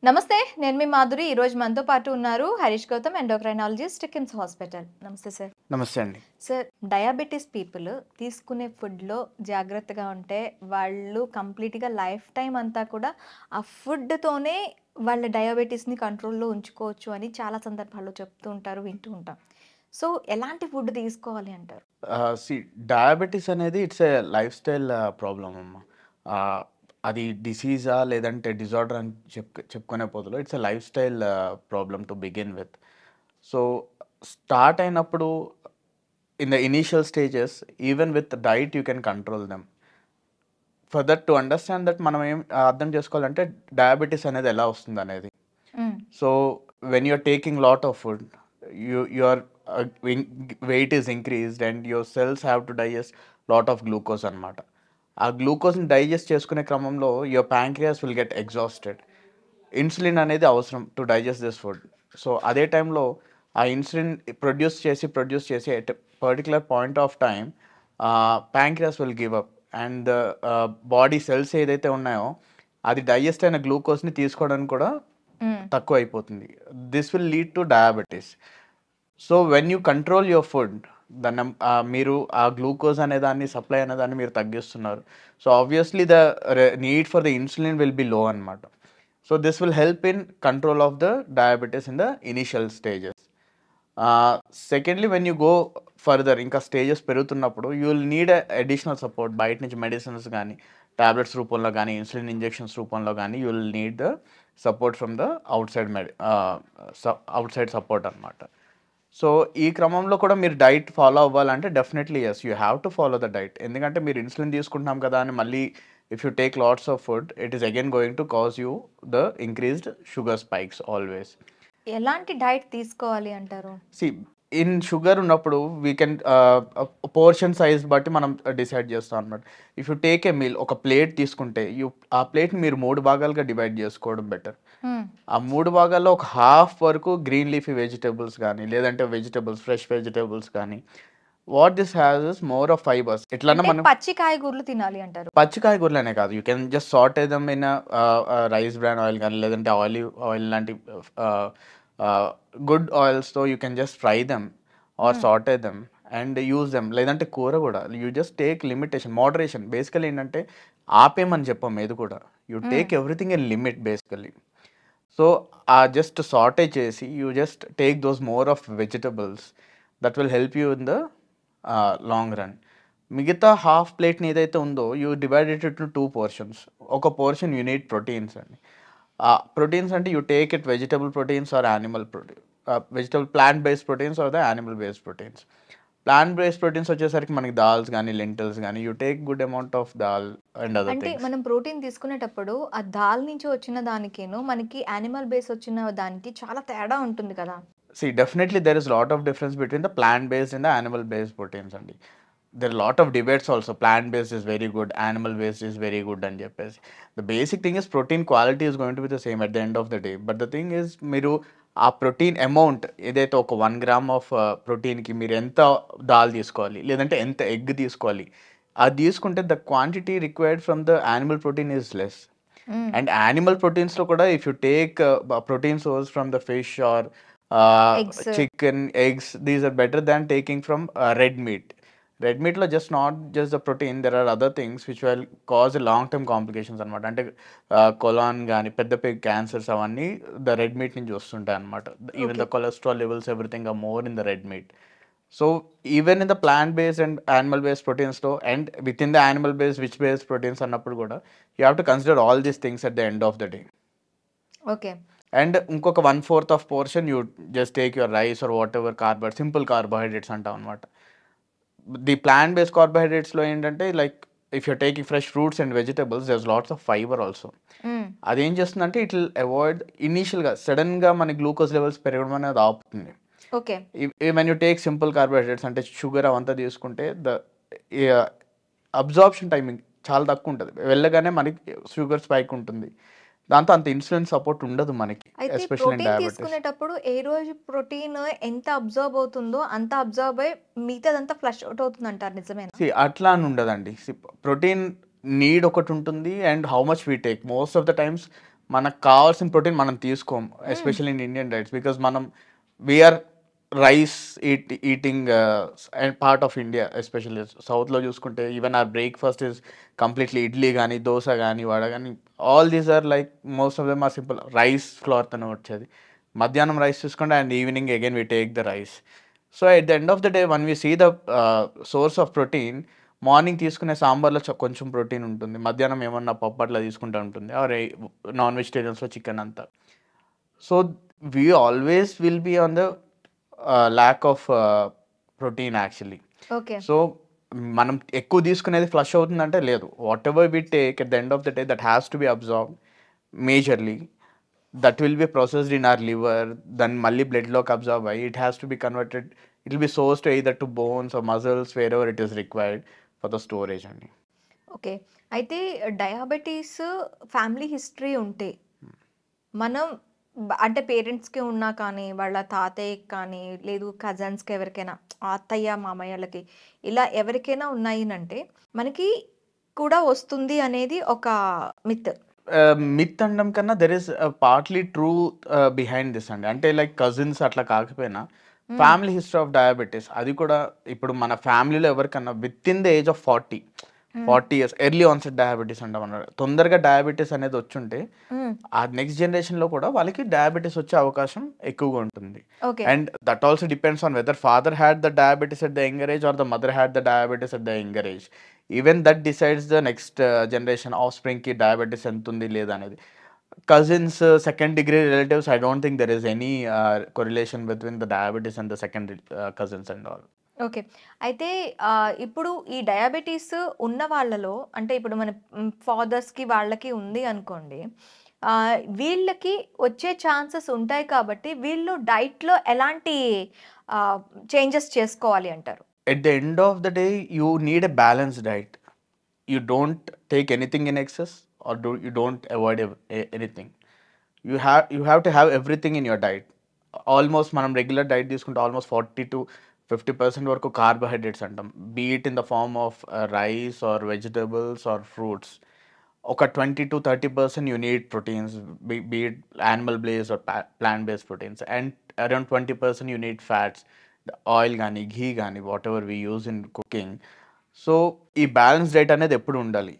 నమస్తే. నేను మీ మాధురి. ఈరోజు మనతో పాటు ఉన్నారు హరీష్ గౌతమ్, ఎండోక్రైనాలజిస్ట్, కిమ్స్ హాస్పిటల్. నమస్తే సార్. నమస్తే అండి. సార్, డయాబెటిస్ పీపుల్ తీసుకునే ఫుడ్‌లో జాగ్రత్తగా ఉంటే వాళ్ళు కంప్లీట్‌గా లైఫ్ టైమ్ అంతా కూడా ఆ ఫుడ్‌తోనే వాళ్ళ డయాబెటిస్‌ని కంట్రోల్‌లో ఉంచుకోవచ్చు అని చాలా సందర్భాల్లో చెప్తూ ఉంటారు, వింటూ ఉంటాం. సో, ఎలాంటి ఫుడ్ తీసుకోవాలి అంటారు? సీ డయాబెటిస్ అనేది it's a lifestyle problem అమ్మ. ఆహ్, అది డిసీజా లేదంటే డిజార్డర్ అని చెప్పుకునే బదులు it's a lifestyle problem to begin with. So, start అయినప్పుడు in the initial stages even with diet you can control them. For that to understand that మనం అర్థం చేసుకోవాలంటే డయాబెటిస్ అనేది ఎలా వస్తుందనేది. హ్మ్. So when you're taking lot of food, your weight is increased and your cells have to digest lot of glucose అన్నమాట. ఆ గ్లూకోజ్ని digest చేసుకునే క్రమంలో your pancreas will get exhausted. Insulin అనేది అవసరం to digest this food. So అదే టైంలో ఆ insulin produce చేసి at particular point of time pancreas will give up and body cells ఏదైతే ఉన్నాయో అది డైజెస్ట్ అయిన గ్లూకోజ్ని తీసుకోవడానికి కూడా హ్మ్. తక్కువ అయిపోతుంది. This will lead to diabetes. So when you control your food దాన్ని మీరు ఆ గ్లూకోజ్ అనే దాన్ని సప్లై అనే దాన్ని మీరు తగ్గిస్తున్నారు. So obviously the need for the insulin will be low అనమాట. So this will help in control of the diabetes in the initial stages. Secondly when you go further ఇంకా స్టేజెస్ పెరుగుతున్నప్పుడు you will need additional support బయట నుంచి medicines కానీ tablets రూపంలో కానీ insulin injections రూపంలో కానీ you will need the support from the outside support అనమాట. సో ఈ క్రమంలో కూడా మీరు డైట్ ఫాలో అవ్వాలంటే definitely yes you have to follow the diet. ఎందుకంటే మీరు ఇన్సులిన్ తీసుకుంటున్నాం కదా అని మళ్ళీ if you take lots of food it is again going to cause you the increased sugar spikes always. ఎలాంటి డైట్ తీసుకోవాలి అంటారు? సి ఇన్ షుగర్ ఉన్నప్పుడు వీ కెన్ పోర్షన్ సైజ్ బట్టి మనం డిసైడ్ చేస్తాం అనమాట. If you take a meal ఒక plate తీసుకుంటే ఆ ప్లేట్ని మీరు 3 భాగాలుగా డివైడ్ చేసుకోవడం బెటర్. హ్మ్. ఆ 3 భాగాల్లో ఒక హాఫ్ వరకు గ్రీన్ లీఫీ వెజిటేబుల్స్ కానీ లేదంటే ఫ్రెష్ వెజిటేబుల్స్ కానీ what this has is more of fibres. ఎట్లన్నా అంటే మనం పచ్చి కాయగూరలు తినాలి అంటారు. పచ్చి కాయగూరలనే కాదు, you can just sort them in rice bran oil కానీ లేదంటే ఆలివ్ ఆయిల్ లాంటి గుడ్ ఆయిల్స్తో you can just fry them or hmm. Sort them and use them. లేదంటే కూర కూడా you just take limitation moderation. Basically ఏంటంటే ఆపేమని చెప్పాము ఏది కూడా, you hmm. Take everything in limit basically. So just సార్టే చేసి you just take those more of vegetables that will help you in the long run. మిగతా హాఫ్ ప్లేట్ని ఏదైతే ఉందో you divided it to 2 portions. ఒక పోర్షన్ యూ నీడ్ ప్రోటీన్స్ అండి. Proteins అంటే you take it vegetable proteins or animal protein, vegetable plant based proteins or the animal based proteins. Plant based proteins వచ్చేసరికి మనకి దాల్స్ కానీ lentils కానీ you take good amount of dal and other అంటే things. మనం protein తీసుకునేటప్పుడు ఆ దాల్ నుంచి వచ్చిన దానికిను, మనకి యానిమల్ బేస్ వచ్చిన దానికి చాలా తేడా ఉంటుంది కదా! See, definitely there is a lot of difference between the plant-based and the animal-based proteins అండి. There are a lot of debates also. Plant-based is very good, animal-based is very good అని చెప్పేసి. The basic thing is protein quality is going to be the same at the end of the day. But the thing is మీరు ఆ protein amount ఏదైతే ఒక 1 gram of ప్రోటీన్కి మీరు ఎంత దాల్ తీసుకోవాలి లేదంటే ఎంత ఎగ్ తీసుకోవాలి అది తీసుకుంటే the quantity required from the animal protein is less. Hmm. And animal ప్రోటీన్స్లో కూడా if you take protein source from the fish or eggs. chicken, eggs, these are better than taking from red meat. Red meat లో not just the protein, there are other things which will cause long term complications అనమాట. అంటే colon కానీ పెద్ద పెద్ద cancers అవన్నీ the red meet నుంచి వస్తుంటాయి అనమాట. Even okay. The cholesterol levels everything are more in the red meat. So even in the plant based and animal based ప్రోటీన్స్లో and with in the animal based which based proteins అన్నప్పుడు కూడా you have to consider all these things at the end of the day. Okay. And ఇంకొక 1/4 of portion you just take your rice or whatever simple carbohydrates అంటాం అనమాట. The plant based కార్బోహైడ్రేట్స్లో ఏంటంటే like if you're taking fresh fruits and vegetables there's lots of fibre also. హ్మ్. అదేం చేస్తుందంటే it will avoid ఇనీషియల్గా సడన్గా మన glucose levels పెరగడం అనేది ఆపుతుంది. Okay. When you take simple carbohydrates అంటే షుగర్ అవంతా తీసుకుంటే ద అబ్జార్ప్షన్ టైమింగ్ చాలా తక్కువ ఉంటుంది. వెళ్ళగానే మనకి షుగర్ స్పైక్ ఉంటుంది. దాంతో అంత ఇన్సులిన్ సపోర్ట్ ఉండదు మనకి, అయితే ఎస్పెషల్లీ ఇన్ ప్రోటీన్ డయాబెటీస్. తీసుకునేటప్పుడు ఏ రోజు ప్రోటీన్ ఎంత అబ్జార్బ్ అవుతుందో అంత అబ్జార్బ్ అయ్యి మిగతాదంతా ఫ్లష్ అవుట్ అవుతుందంటారు, నిజమేనా? అట్లా అని ఉండదండి. ప్రోటీన్ నీడ్ ఒకటి ఉంటుంది and how much we take. Most of the times మనకు కావాల్సిన ప్రోటీన్ మనం తీసుకోం, especially in Indian diets, because మనం we are rice eating part of India. Especially సౌత్లో చూసుకుంటే even our breakfast is completely idli కానీ దోశ కానీ వడ కానీ all these are like most of them are simple rice ఫ్లోర్తోనే వచ్చేది. మధ్యాహ్నం రైస్ చూసుకుంటే and evening again we take the rice. So at the end of the day one we see the source of protein, morning తీసుకునే సాంబార్లో కొంచెం protein ఉంటుంది, మధ్యాహ్నం ఏమన్నా పప్పు అట్లా తీసుకుంటూ ఉంటుంది, ఆర్ నాన్ వెజిటేరియన్స్లో చికెన్ అంతా. So we always will be on the lack of protein actually. Okay. So మనం ఎక్కువ తీసుకునేది ఫ్లష్ అవుతుందంటే లేదు. Whatever we take at the end of the day that has to be absorb majorly, that will be processed in our liver, దాన్ని మళ్ళీ బ్లడ్లోకి absorb అయ్యి it has to be converted, it will be source to either to bones are muscles wear ever it is required for the storage అండి. Okay. అయితే diabetes family history ఉంటే మనం అంటే పేరెంట్స్‌కి ఉన్నా కానీ, వాళ్ళ తాతయ్యకి కానీ, లేదు కజిన్స్‌కి ఎవరికైనా, అత్తయ్య, మామయ్యలకి ఇలా ఎవరికైనా ఉన్నాయినంటే మనకి కూడా వస్తుంది అనేది ఒక మిత్. మిత్ అనడం కన్నా there is partly true behind this అండి. అంటే లైక్ కజిన్స్ అట్లా కాకపోయినా ఫ్యామిలీ హిస్టరీ ఆఫ్ డయాబెటీస్ అది కూడా ఇప్పుడు మన ఫ్యామిలీలో ఎవరికన్నా with in the age of 40 years early onset diabetes అంటాం అన్నారు, తొందరగా డయాబెటీస్ అనేది వచ్చుంటే ఆ నెక్స్ట్ జనరేషన్లో కూడా వాళ్ళకి డయాబెటీస్ వచ్చే అవకాశం ఎక్కువగా ఉంటుంది. Okay. And that also depends on whether father had the diabetes at the younger age or the mother had the diabetes at the younger age. Even that decides the next generation of స్ప్రింగ్కి diabetes ఎంత ఉంది లేదా అనేది. Cousins, second degree relatives, I don't think there is any correlation between the diabetes and the second cousins and all. Okay. అయితే ఇప్పుడు ఈ diabetes ఉన్న వాళ్ళలో అంటే ఇప్పుడు మన ఫాదర్స్‌కి వాళ్ళకి ఉంది అనుకోండి. వీళ్ళకి వచ్చే ఛాన్సెస్ ఉంటాయి కాబట్టి వీళ్ళు డైట్‌లో ఎలాంటి చేంజెస్ చేసుకోవాలి అంటారు? At the end of the day, you need a balanced diet. You don't take anything in excess, or you don't avoid anything. You have to have everything in your diet. Almost మనం regular diet తీసుకుంటే almost 40 to 50% వరకు carbohydrates అంటాం, be it in the form of rice or vegetables or fruits. ఒక 20 to 30% you need proteins, be it animal based or plant based proteins, and around 20% you need fats, the oil కానీ ఘీ కానీ what ever we use in cooking. So ఈ balance diet అనేది ఎప్పుడు ఉండాలి.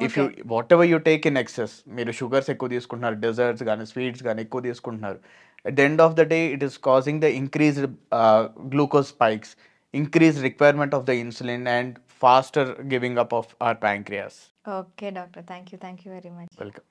If you okay. What ever you take in excess, మీరు sugars ఎక్కువ తీసుకుంటున్నారు, desserts కానీ స్వీట్స్ కానీ ఎక్కువ తీసుకుంటున్నారు, at the end of the day it is causing the increased glucose spikes, increased requirement of the insulin, and faster giving up of our pancreas. Okay doctor. Thank you. Thank you very much. Welcome.